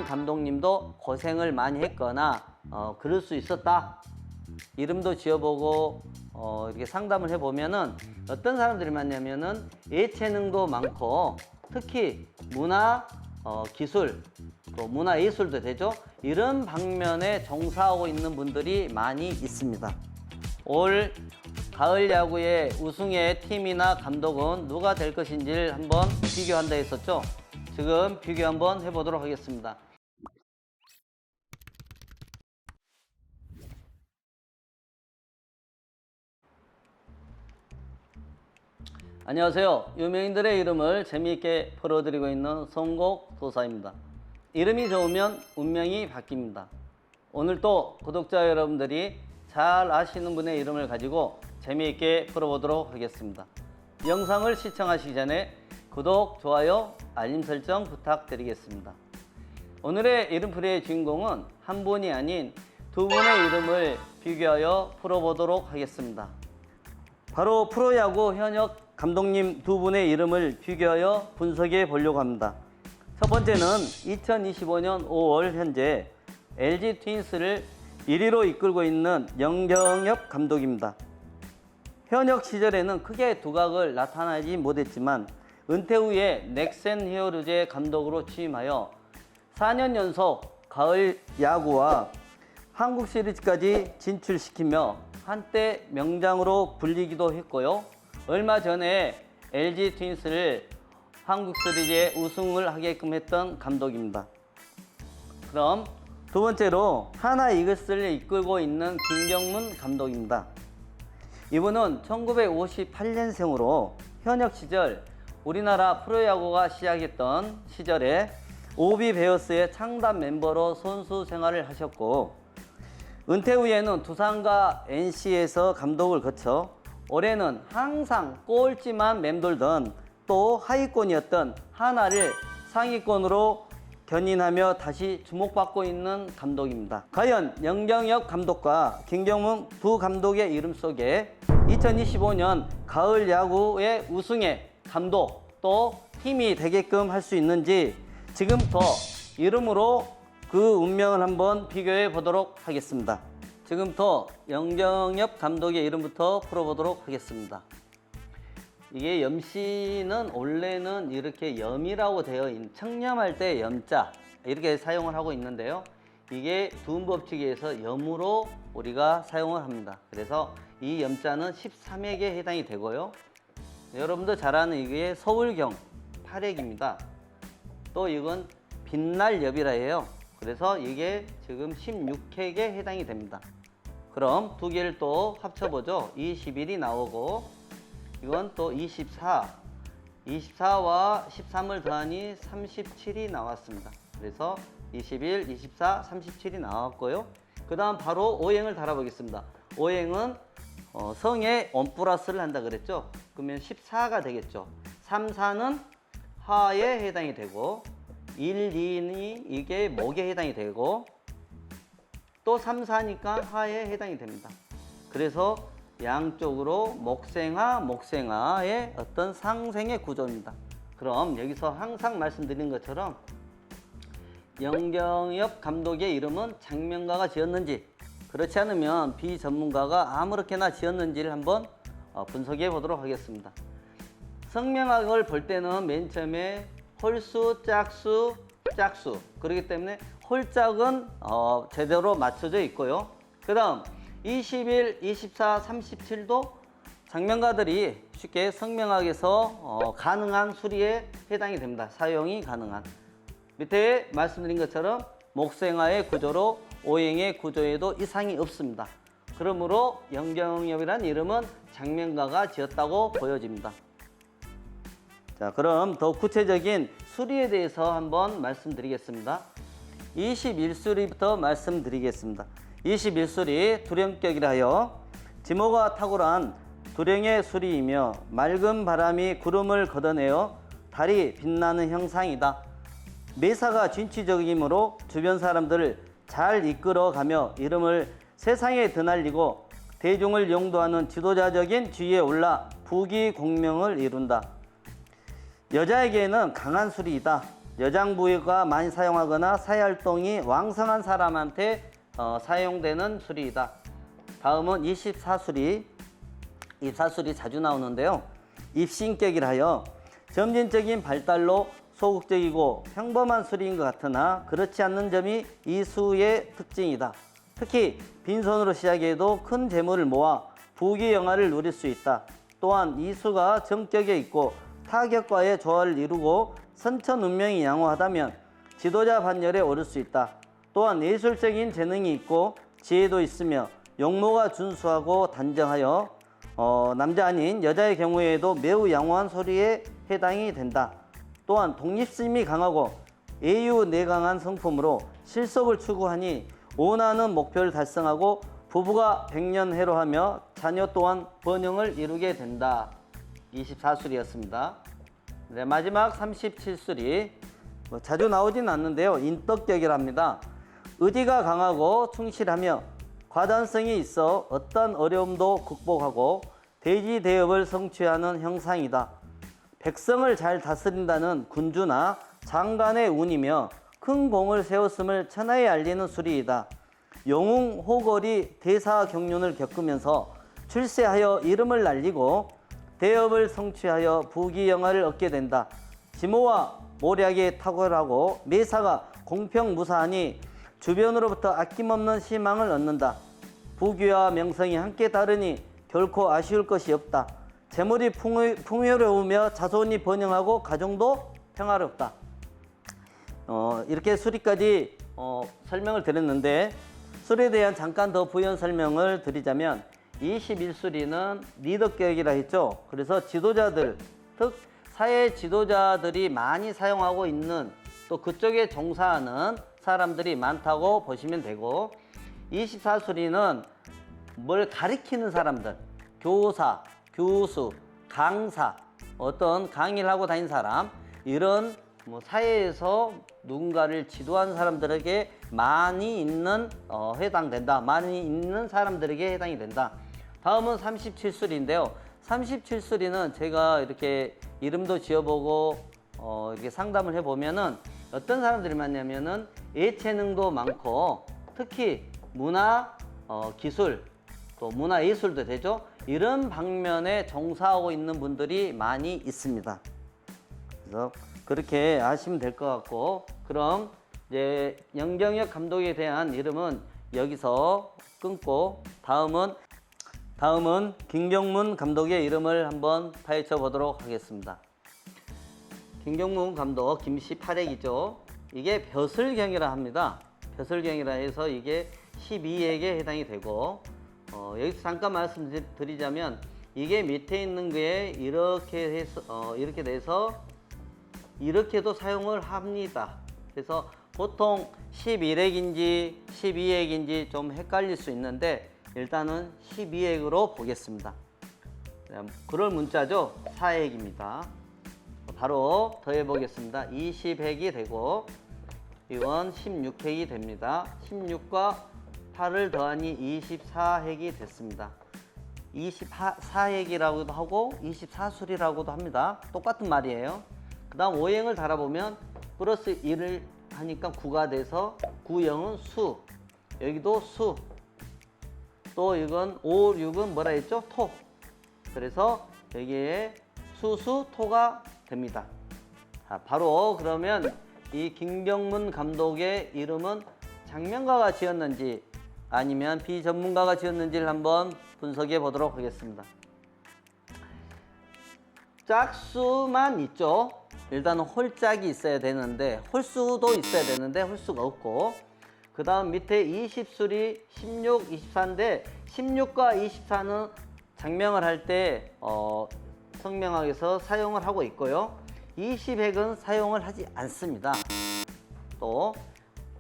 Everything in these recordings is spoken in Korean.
감독님도 고생을 많이 했거나 그럴 수 있었다. 이름도 지어보고 이렇게 상담을 해보면은 어떤 사람들이 많냐면은 예체능도 많고 특히 문화, 기술, 또 문화 예술도 되죠. 이런 방면에 종사하고 있는 분들이 많이 있습니다. 올 가을 야구의 우승의 팀이나 감독은 누가 될 것인지를 한번 비교한다 했었죠. 지금 비교 한번 해보도록 하겠습니다. 안녕하세요. 유명인들의 이름을 재미있게 풀어드리고 있는 송곡 도사입니다. 이름이 좋으면 운명이 바뀝니다. 오늘 또 구독자 여러분들이 잘 아시는 분의 이름을 가지고 재미있게 풀어보도록 하겠습니다. 영상을 시청하시기 전에 구독, 좋아요, 알림 설정 부탁드리겠습니다. 오늘의 이름풀이의 주인공은 한 분이 아닌 두 분의 이름을 비교하여 풀어보도록 하겠습니다. 바로 프로야구 현역 감독님 두 분의 이름을 비교하여 분석해 보려고 합니다. 첫 번째는 2025년 5월 현재 LG 트윈스를 1위로 이끌고 있는 영경엽 감독입니다. 현역 시절에는 크게 두각을 나타내지 못했지만 은퇴 후에 넥센 히어로즈의 감독으로 취임하여 4년 연속 가을 야구와 한국 시리즈까지 진출시키며 한때 명장으로 불리기도 했고요. 얼마 전에 LG 트윈스를 한국 시리즈에 우승을 하게끔 했던 감독입니다. 그럼 두 번째로 하나 이글스를 이끌고 있는 김경문 감독입니다. 이분은 1958년생으로 현역 시절 우리나라 프로야구가 시작했던 시절에 오비 베어스의 창단 멤버로 선수 생활을 하셨고 은퇴 후에는 두산과 NC에서 감독을 거쳐 올해는 항상 꼴찌만 맴돌던 또 하위권이었던 하나를 상위권으로 견인하며 다시 주목받고 있는 감독입니다. 과연 영경엽 감독과 김경문 두 감독의 이름 속에 2025년 가을 야구의 우승의 감독 또 팀이 되게끔 할 수 있는지 지금부터 이름으로 그 운명을 한번 비교해 보도록 하겠습니다. 지금부터 영경엽 감독의 이름부터 풀어보도록 하겠습니다. 이게 염씨는 원래는 이렇게 염이라고 되어 있는 청렴할 때 염자 이렇게 사용을 하고 있는데요. 이게 두음법칙에 의해서 염으로 우리가 사용을 합니다. 그래서 이 염자는 13액에 해당이 되고요. 여러분도 잘 아는 이게 서울경 8액입니다. 또 이건 빛날엽이라 해요. 그래서 이게 지금 16액에 해당이 됩니다. 그럼 두 개를 또 합쳐보죠. 21이 나오고 이건 또 24, 24와 13을 더하니 37이 나왔습니다. 그래서 21, 24, 37이 나왔고요. 그 다음 바로 오행을 달아보겠습니다. 오행은 성에 온 플러스를 한다 그랬죠. 그러면 14가 되겠죠. 3, 4는 화에 해당이 되고 1, 2는 이게 목에 해당이 되고 또 3, 4니까 화에 해당이 됩니다. 그래서 양쪽으로 목생화, 목생화의 어떤 상생의 구조입니다. 그럼 여기서 항상 말씀드린 것처럼 영경엽 감독의 이름은 장명가가 지었는지 그렇지 않으면 비전문가가 아무렇게나 지었는지를 한번 분석해 보도록 하겠습니다. 성명학을 볼 때는 맨 처음에 홀수, 짝수, 짝수 그렇기 때문에 홀짝은 제대로 맞춰져 있고요. 그 다음 21, 24, 37도 장명가들이 쉽게 성명학에서 가능한 수리에 해당이 됩니다. 사용이 가능한. 밑에 말씀드린 것처럼 목생화의 구조로 오행의 구조에도 이상이 없습니다. 그러므로 영경엽이라는 이름은 장명가가 지었다고 보여집니다. 자, 그럼 더 구체적인 수리에 대해서 한번 말씀드리겠습니다. 21수리부터 말씀드리겠습니다. 21수리 두령격이라 하여 지모가 탁월한 두령의 수리이며 맑은 바람이 구름을 걷어내어 달이 빛나는 형상이다. 매사가 진취적이므로 주변 사람들을 잘 이끌어가며 이름을 세상에 드날리고 대중을 용도하는 지도자적인 지위에 올라 부귀공명을 이룬다. 여자에게는 강한 수리이다. 여장 부위가 많이 사용하거나 사회활동이 왕성한 사람한테 사용되는 수리이다. 다음은 24수리. 24수리 자주 나오는데요. 입신격이라 하여 점진적인 발달로 소극적이고 평범한 수리인 것 같으나 그렇지 않는 점이 이 수의 특징이다. 특히 빈손으로 시작해도 큰 재물을 모아 부귀영화를 누릴 수 있다. 또한 이 수가 정격에 있고 타격과의 조화를 이루고 선천 운명이 양호하다면 지도자 반열에 오를 수 있다. 또한 예술적인 재능이 있고 지혜도 있으며 용모가 준수하고 단정하여 남자 아닌 여자의 경우에도 매우 양호한 소리에 해당이 된다. 또한 독립심이 강하고 애유내강한 성품으로 실속을 추구하니 원하는 목표를 달성하고 부부가 백년해로하며 자녀 또한 번영을 이루게 된다. 24수리였습니다. 네, 마지막 37수리. 자주 나오진 않는데요. 인덕격이랍니다. 의지가 강하고 충실하며 과단성이 있어 어떤 어려움도 극복하고 대지대업을 성취하는 형상이다. 백성을 잘 다스린다는 군주나 장관의 운이며 큰 공을 세웠음을 천하에 알리는 수리이다. 영웅 호걸이 대사경륜을 겪으면서 출세하여 이름을 날리고 대업을 성취하여 부귀영화를 얻게 된다. 지모와 모략이 탁월하고 매사가 공평무사하니 주변으로부터 아낌없는 희망을 얻는다. 부귀와 명성이 함께 다르니 결코 아쉬울 것이 없다. 재물이 풍요로우며 자손이 번영하고 가정도 평화롭다. 이렇게 수리까지 설명을 드렸는데 수리에 대한 잠깐 더 부연 설명을 드리자면 21수리는 리더격이라 했죠. 그래서 지도자들, 즉 사회 지도자들이 많이 사용하고 있는 또 그쪽에 종사하는 사람들이 많다고 보시면 되고 24수리는 뭘 가리키는 사람들, 교사, 교수, 강사, 어떤 강의를 하고 다닌 사람 이런 사회에서 누군가를 지도하는 사람들에게 많이 있는 해당된다. 많이 있는 사람들에게 해당이 된다. 다음은 37수리인데요. 37수리는 제가 이렇게 이름도 지어보고 이렇게 상담을 해보면은 어떤 사람들이 많냐면은 예체능도 많고 특히 문화, 기술, 또 문화예술도 되죠. 이런 방면에 종사하고 있는 분들이 많이 있습니다. 그래서 그렇게 아시면 될 것 같고 그럼 이제 영경혁 감독에 대한 이름은 여기서 끊고 다음은 김경문 감독의 이름을 한번 파헤쳐 보도록 하겠습니다. 김경문 감독 김씨 8핵이죠. 이게 벼슬경이라 합니다. 벼슬경이라 해서 이게 12액에 해당이 되고 여기서 잠깐 말씀드리자면 이게 밑에 있는 게 이렇게 해서 이렇게 돼서 이렇게도 사용을 합니다. 그래서 보통 11액인지 12액인지 좀 헷갈릴 수 있는데 일단은 12액으로 보겠습니다. 그럴 문자죠. 4액입니다. 바로 더해 보겠습니다. 20액이 되고 이건 16액이 됩니다. 16과 8을 더하니 24액이 됐습니다. 24액이라고도 하고 24수리라고도 합니다. 똑같은 말이에요. 그 다음 5행을 달아보면 플러스 1을 하니까 9가 돼서 9영은 수, 여기도 수, 또 이건 5, 6은 뭐라 했죠? 토. 그래서 여기에 수수 토가 됩니다. 자, 바로 그러면 이 김경문 감독의 이름은 장명가가 지었는지 아니면 비전문가가 지었는지를 한번 분석해 보도록 하겠습니다. 짝수만 있죠. 일단은 홀짝이 있어야 되는데 홀수도 있어야 되는데 홀수가 없고 그 다음 밑에 20수리 16, 24인데 16과 24는 장명을 할 때 성명학에서 사용을 하고 있고요. 20핵은 사용을 하지 않습니다. 또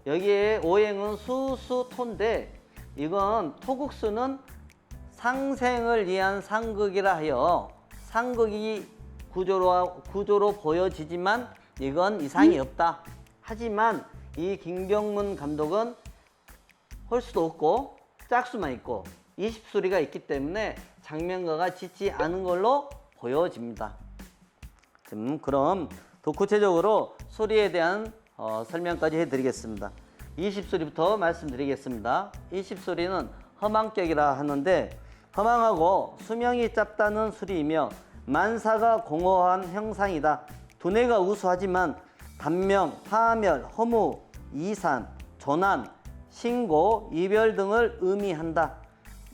여기에 5행은 수수토인데 이건 토국수는 상생을 위한 상극이라 하여 상극이 구조로 보여지지만 이건 이상이 없다. 하지만 이 김경문 감독은 홀수도 없고 짝수만 있고 20수리가 있기 때문에 장명가가 짓지 않은 걸로 보여집니다. 그럼 더 구체적으로 수리에 대한 설명까지 해드리겠습니다. 20수리부터 말씀드리겠습니다. 20수리는 허망격이라 하는데 허망하고 수명이 짧다는 수리이며 만사가 공허한 형상이다. 두뇌가 우수하지만 단명, 파멸, 허무, 이산, 조난, 신고, 이별 등을 의미한다.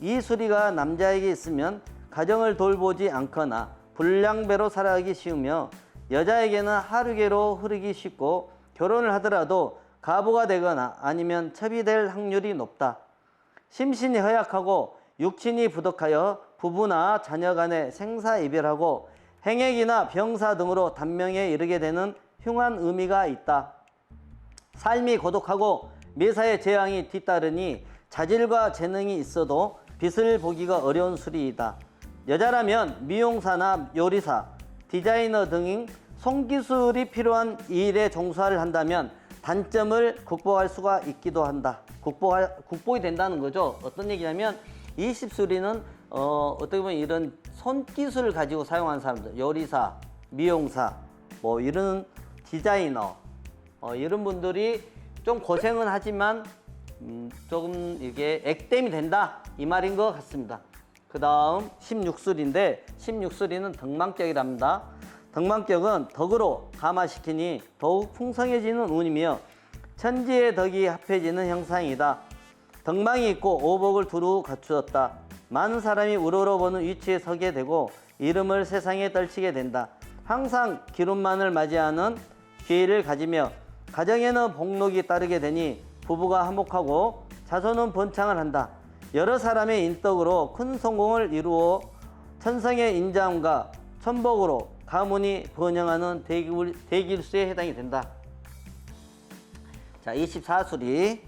이 수리가 남자에게 있으면 가정을 돌보지 않거나 불량배로 살아가기 쉬우며 여자에게는 하루계로 흐르기 쉽고 결혼을 하더라도 가부가 되거나 아니면 첩이 될 확률이 높다. 심신이 허약하고 육신이 부덕하여 부부나 자녀 간에 생사이별하고 행액이나 병사 등으로 단명에 이르게 되는 흉한 의미가 있다. 삶이 고독하고 매사에 재앙이 뒤따르니 자질과 재능이 있어도 빛을 보기가 어려운 수리이다. 여자라면 미용사나 요리사, 디자이너 등의 손기술이 필요한 일에 종사를 한다면 단점을 극복할 수가 있기도 한다. 극복이 된다는 거죠. 어떤 얘기냐면 20수리는 어떻게 보면 이런 손기술을 가지고 사용하는 사람들, 요리사, 미용사, 뭐 이런 디자이너, 이런 분들이 좀 고생은 하지만 조금 이게 액땜이 된다 이 말인 것 같습니다. 그 다음 16수리인데 16수리는 덕망격이랍니다. 덕망격은 덕으로 감화시키니 더욱 풍성해지는 운이며 천지의 덕이 합해지는 형상이다. 덕망이 있고 오복을 두루 갖추었다. 많은 사람이 우러러보는 위치에 서게 되고 이름을 세상에 떨치게 된다. 항상 기름만을 맞이하는 기회를 가지며 가정에는 복록이 따르게 되니 부부가 화목하고 자손은 번창을 한다. 여러 사람의 인덕으로 큰 성공을 이루어 천성의 인자함과 천복으로 가문이 번영하는 대길수에 해당이 된다. 자, 24수리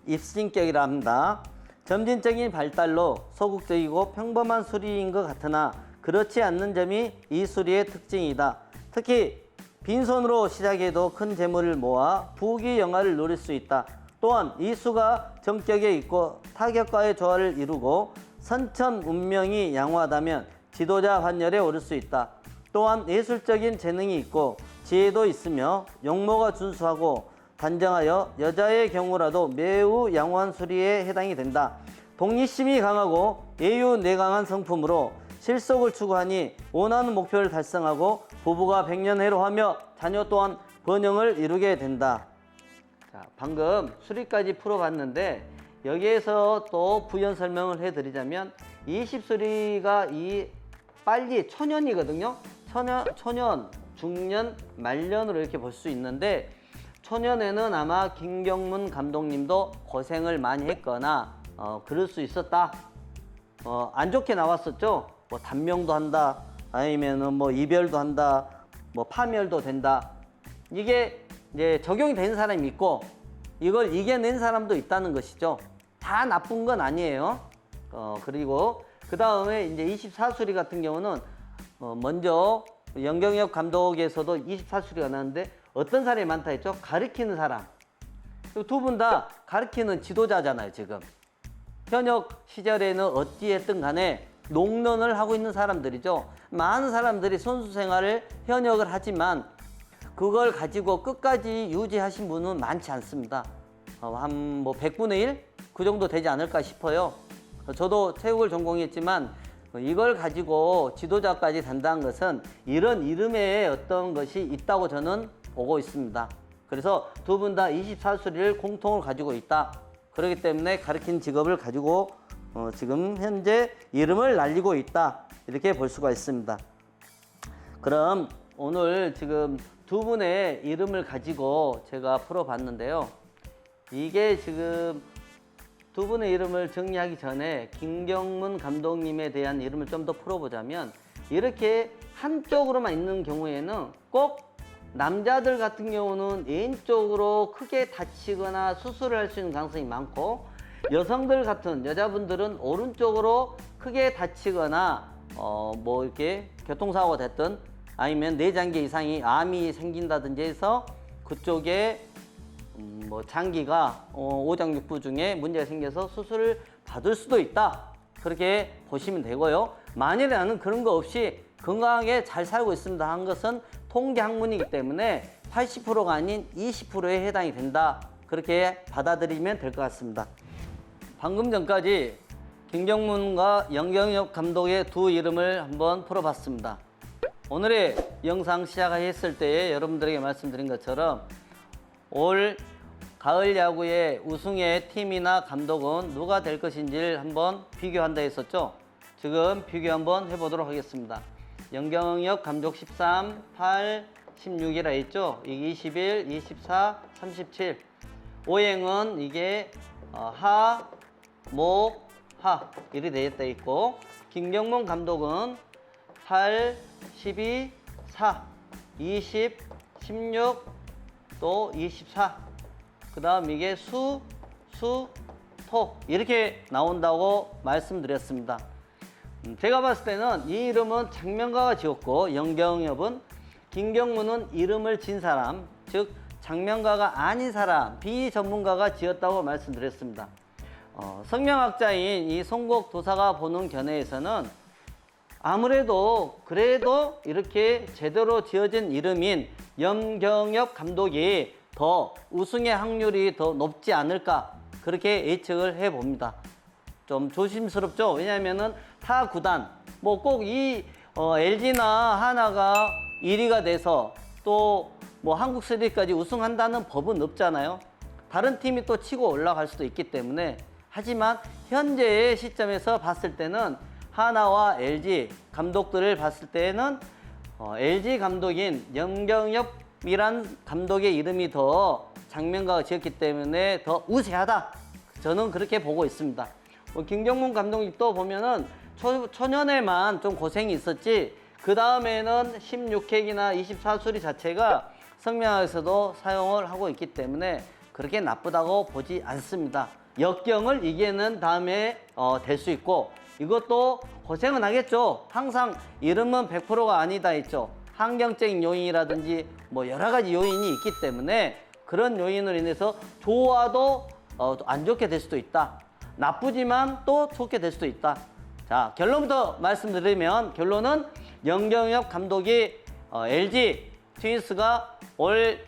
입신격이라 합니다. 점진적인 발달로 소극적이고 평범한 수리인 것 같으나 그렇지 않는 점이 이 수리의 특징이다. 특히 빈손으로 시작해도 큰 재물을 모아 부귀영화를 누릴 수 있다. 또한 이 수가 정격에 있고 타격과의 조화를 이루고 선천 운명이 양호하다면 지도자 환열에 오를 수 있다. 또한 예술적인 재능이 있고 지혜도 있으며 용모가 준수하고 단정하여 여자의 경우라도 매우 양호한 수리에 해당이 된다. 독립심이 강하고 예유내강한 성품으로 실속을 추구하니 원하는 목표를 달성하고 부부가 백년해로하며 자녀 또한 번영을 이루게 된다. 자, 방금 수리까지 풀어봤는데 여기에서 또 부연 설명을 해드리자면 20수리가 이 빨리 초년이거든요. 초년, 중년, 말년으로 이렇게 볼 수 있는데 초년에는 아마 김경문 감독님도 고생을 많이 했거나 그럴 수 있었다. 안 좋게 나왔었죠. 뭐 단명도 한다, 아니면은 뭐 이별도 한다, 뭐 파멸도 된다. 이게 이제 적용이 되는 사람이 있고 이걸 이겨낸 사람도 있다는 것이죠. 다 나쁜 건 아니에요. 그리고 그 다음에 이제 24수리 같은 경우는 먼저 연경엽 감독에서도 24수리가 나왔는데 어떤 사람이 많다 했죠? 가르치는 사람. 두 분 다 가르치는 지도자잖아요, 지금. 현역 시절에는 어찌했든 간에 농론을 하고 있는 사람들이죠. 많은 사람들이 선수 생활을 현역을 하지만 그걸 가지고 끝까지 유지하신 분은 많지 않습니다. 한 뭐 100분의 1? 그 정도 되지 않을까 싶어요. 저도 체육을 전공했지만 이걸 가지고 지도자까지 된다는 것은 이런 이름에 어떤 것이 있다고 저는 보고 있습니다. 그래서 두 분 다 24수리를 공통으로 가지고 있다. 그렇기 때문에 가르치는 직업을 가지고 지금 현재 이름을 날리고 있다. 이렇게 볼 수가 있습니다. 그럼 오늘 지금 두 분의 이름을 가지고 제가 풀어봤는데요. 이게 지금 두 분의 이름을 정리하기 전에 김경문 감독님에 대한 이름을 좀 더 풀어보자면 이렇게 한쪽으로만 있는 경우에는 꼭 남자들 같은 경우는 왼쪽으로 크게 다치거나 수술을 할 수 있는 가능성이 많고 여성들 같은 여자분들은 오른쪽으로 크게 다치거나 뭐 이렇게 교통사고가 됐든 아니면 내장기 이상이 암이 생긴다든지 해서 그쪽에 뭐 장기가 오장육부 중에 문제가 생겨서 수술을 받을 수도 있다. 그렇게 보시면 되고요. 만일에 나는 그런 거 없이 건강하게 잘 살고 있습니다 한 것은 통계 학문이기 때문에 80%가 아닌 20%에 해당이 된다. 그렇게 받아들이면 될 것 같습니다. 방금 전까지 김경문과 영경엽 감독의 두 이름을 한번 풀어봤습니다. 오늘의 영상 시작했을 때 여러분들에게 말씀드린 것처럼 올 가을 야구의 우승의 팀이나 감독은 누가 될 것인지를 한번 비교한다 했었죠. 지금 비교 한번 해보도록 하겠습니다. 영경엽 감독 13, 8, 16이라 했죠. 이게 21, 24, 37. 오행은 이게 하, 목, 하 이렇게 되겠다 있고, 김경문 감독은 8, 12, 4, 20, 16, 또 24. 그 다음 이게 수, 토 이렇게 나온다고 말씀드렸습니다. 제가 봤을 때는 이 이름은 장명가가 지었고, 영경엽은 김경문은 이름을 진 사람, 즉 장명가가 아닌 사람, 비전문가가 지었다고 말씀드렸습니다. 성명학자인 이 송곡 도사가 보는 견해에서는 아무래도 그래도 이렇게 제대로 지어진 이름인 영경엽 감독이 더 우승의 확률이 더 높지 않을까, 그렇게 예측을 해봅니다. 좀 조심스럽죠. 왜냐하면은 타 구단, 뭐 꼭 이 LG나 하나가 1위가 돼서 또 뭐 한국 시리즈까지 우승한다는 법은 없잖아요. 다른 팀이 또 치고 올라갈 수도 있기 때문에. 하지만 현재의 시점에서 봤을 때는 하나와 LG 감독들을 봤을 때는 LG 감독인 영경엽이란 감독의 이름이 더 장명가가 지었기 때문에 더 우세하다. 저는 그렇게 보고 있습니다. 김경문 감독님도 보면은 초년에만 좀 고생이 있었지, 그 다음에는 16핵이나 24수리 자체가 성명학에서도 사용을 하고 있기 때문에 그렇게 나쁘다고 보지 않습니다. 역경을 이기는 다음에 될 수 있고, 이것도 고생은 하겠죠. 항상 이름은 100%가 아니다 했죠. 환경적인 요인이라든지 뭐 여러 가지 요인이 있기 때문에 그런 요인으로 인해서 좋아도 안 좋게 될 수도 있다. 나쁘지만 또 좋게 될 수도 있다. 자, 결론부터 말씀드리면, 결론은 영경엽 감독이 LG 트윈스가 올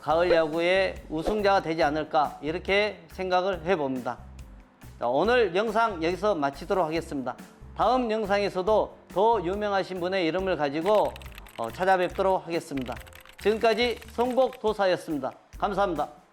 가을 야구의 우승자가 되지 않을까, 이렇게 생각을 해봅니다. 자, 오늘 영상 여기서 마치도록 하겠습니다. 다음 영상에서도 더 유명하신 분의 이름을 가지고 찾아뵙도록 하겠습니다. 지금까지 송곡 도사였습니다. 감사합니다.